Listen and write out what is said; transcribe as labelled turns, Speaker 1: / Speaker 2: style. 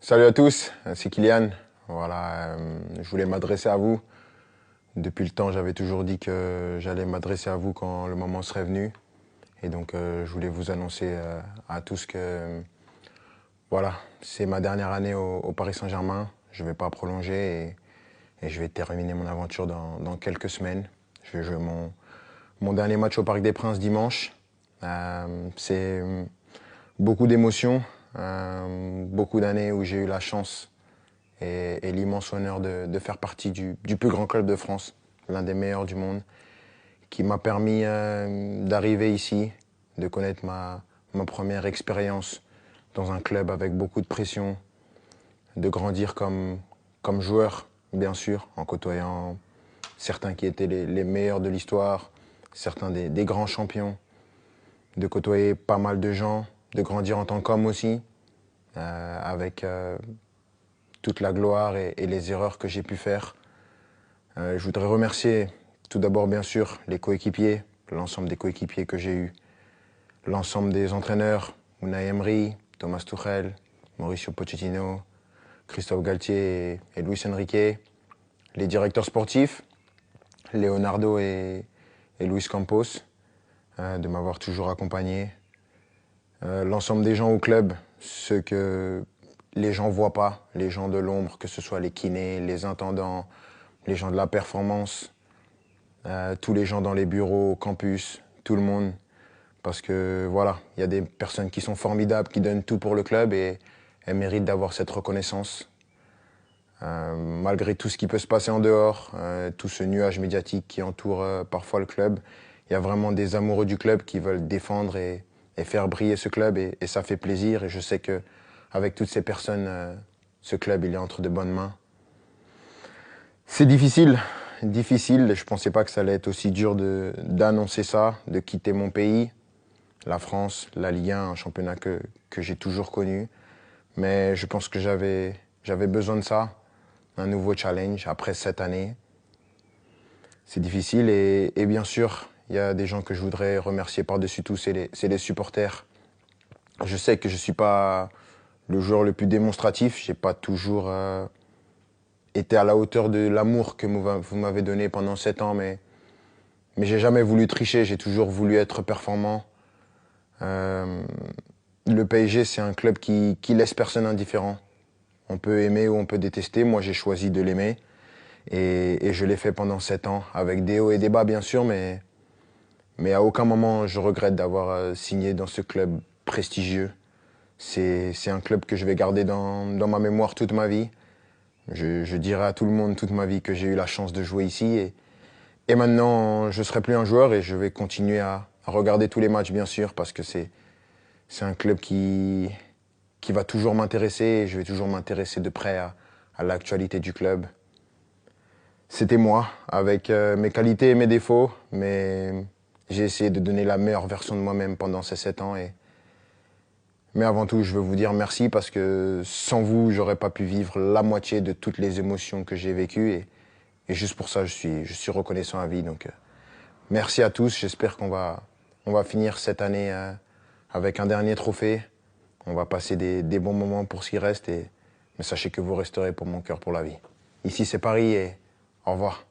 Speaker 1: Salut à tous, c'est Kylian. Voilà, je voulais m'adresser à vous. Depuis le temps, j'avais toujours dit que j'allais m'adresser à vous quand le moment serait venu. Et donc, je voulais vous annoncer à tous que voilà, c'est ma dernière année au Paris Saint-Germain. Je ne vais pas prolonger et je vais terminer mon aventure dans quelques semaines. Je vais jouer mon dernier match au Parc des Princes dimanche. C'est beaucoup d'émotions, beaucoup d'années où j'ai eu la chance et l'immense honneur de faire partie du plus grand club de France, l'un des meilleurs du monde, qui m'a permis d'arriver ici, de connaître ma première expérience dans un club avec beaucoup de pression, de grandir comme joueur, bien sûr, en côtoyant certains qui étaient les meilleurs de l'histoire, certains des grands champions, de côtoyer pas mal de gens, de grandir en tant qu'homme aussi, avec toute la gloire et les erreurs que j'ai pu faire. Je voudrais remercier tout d'abord, bien sûr, les coéquipiers, l'ensemble des coéquipiers que j'ai eus, l'ensemble des entraîneurs, Unai Emery, Thomas Tuchel, Mauricio Pochettino, Christophe Galtier et Luis Enrique, les directeurs sportifs, Leonardo et Luis Campos, de m'avoir toujours accompagné, l'ensemble des gens au club, ceux que les gens ne voient pas, les gens de l'ombre, que ce soit les kinés, les intendants, les gens de la performance, tous les gens dans les bureaux, au campus, tout le monde. Parce que voilà, il y a des personnes qui sont formidables, qui donnent tout pour le club et elles méritent d'avoir cette reconnaissance. Malgré tout ce qui peut se passer en dehors, tout ce nuage médiatique qui entoure parfois le club, il y a vraiment des amoureux du club qui veulent défendre et faire briller ce club et ça fait plaisir. Et je sais que avec toutes ces personnes, ce club il est entre de bonnes mains. C'est difficile, difficile. Je ne pensais pas que ça allait être aussi dur d'annoncer ça, de quitter mon pays, la France, la Ligue 1, un championnat que j'ai toujours connu. Mais je pense que j'avais besoin de ça, un nouveau challenge après 7 années. C'est difficile et bien sûr, il y a des gens que je voudrais remercier par-dessus tout, c'est les supporters. Je sais que je ne suis pas le joueur le plus démonstratif, je n'ai pas toujours été à la hauteur de l'amour que vous m'avez donné pendant 7 ans, mais j'ai jamais voulu tricher, j'ai toujours voulu être performant. Le PSG, c'est un club qui laisse personne indifférent. On peut aimer ou on peut détester. Moi, j'ai choisi de l'aimer et je l'ai fait pendant 7 ans, avec des hauts et des bas, bien sûr, mais à aucun moment je regrette d'avoir signé dans ce club prestigieux. C'est un club que je vais garder dans ma mémoire toute ma vie. Je dirai à tout le monde toute ma vie que j'ai eu la chance de jouer ici et maintenant, je ne serai plus un joueur et je vais continuer à regarder tous les matchs, bien sûr, parce que c'est un club qui va toujours m'intéresser et je vais toujours m'intéresser de près à l'actualité du club. C'était moi, avec mes qualités et mes défauts, mais j'ai essayé de donner la meilleure version de moi-même pendant ces 7 ans. Mais avant tout, je veux vous dire merci parce que sans vous, j'aurais pas pu vivre la moitié de toutes les émotions que j'ai vécues. Et juste pour ça, je suis reconnaissant à vie. Donc, merci à tous. J'espère on va finir cette année avec un dernier trophée. On va passer des bons moments pour ce qui reste. Mais sachez que vous resterez pour mon cœur pour la vie. Ici, c'est Paris et au revoir.